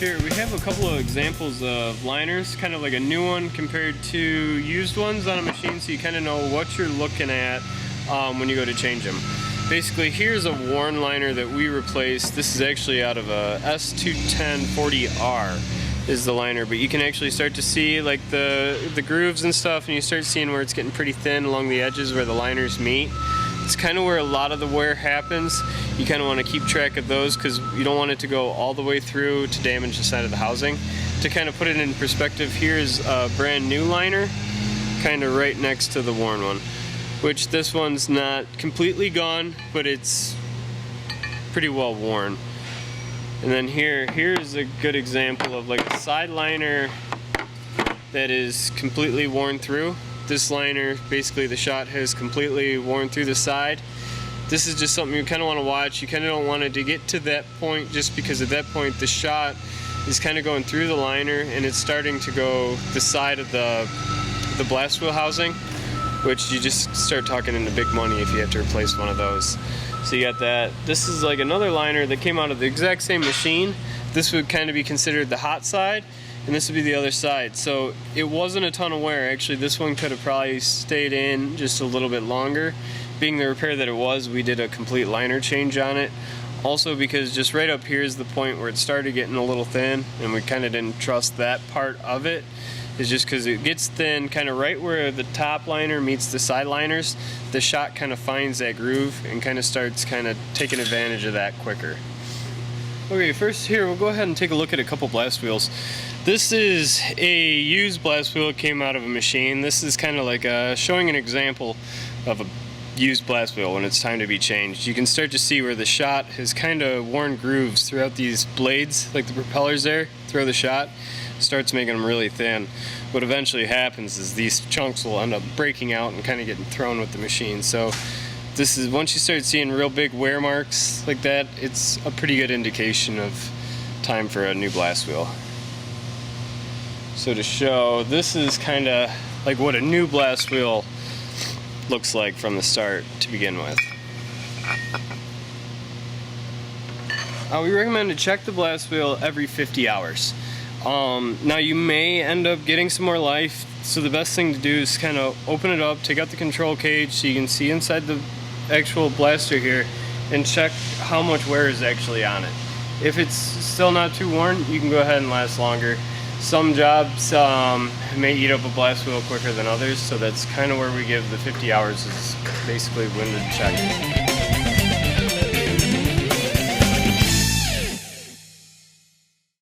Here we have a couple of examples of liners, kind of like a new one compared to used ones on a machine, so you kind of know what you're looking at when you go to change them. Basically, here's a worn liner that we replaced. This is actually out of a S21040R is the liner, but you can actually start to see like the grooves and stuff, and you start seeing where it's getting pretty thin along the edges where the liners meet. It's kind of where a lot of the wear happens. You kind of want to keep track of those because you don't want it to go all the way through to damage the side of the housing. To kind of put it in perspective, here's a brand new liner, kind of right next to the worn one, which this one's not completely gone, but it's pretty well worn. And then here's a good example of like a side liner that is completely worn through. This liner, basically the shot has completely worn through the side. This is just something you kind of want to watch. You kind of don't want it to get to that point, just because at that point the shot is kind of going through the liner and it's starting to go the side of the blast wheel housing, which you just start talking into big money if you have to replace one of those. So you got that. This is like another liner that came out of the exact same machine. This would kind of be considered the hot side, and this would be the other side. So it wasn't a ton of wear. Actually, this one could have probably stayed in just a little bit longer. Being the repair that it was, we did a complete liner change on it. Also because just right up here is the point where it started getting a little thin, and we kind of didn't trust that part of it. Is just because it gets thin kind of right where the top liner meets the side liners, the shot kind of finds that groove and kind of starts kind of taking advantage of that quicker. Okay, first here we'll go ahead and take a look at a couple blast wheels. This is a used blast wheel. It came out of a machine. This is kind of like showing an example of a used blast wheel when it's time to be changed. You can start to see where the shot has kind of worn grooves throughout these blades, like the propellers there, throughout the shot. Starts making them really thin. What eventually happens is these chunks will end up breaking out and kind of getting thrown with the machine. So this is, once you start seeing real big wear marks like that, it's a pretty good indication of time for a new blast wheel. So to show, this is kind of like what a new blast wheel looks like from the start to begin with. We recommend to check the blast wheel every 50 hours. Now you may end up getting some more life, so the best thing to do is kind of open it up, take out the control cage so you can see inside the actual blaster here, and check how much wear is actually on it. If it's still not too worn, you can go ahead and last longer. Some jobs may eat up a blast wheel quicker than others, so that's kind of where we give the 50 hours is basically when to check it.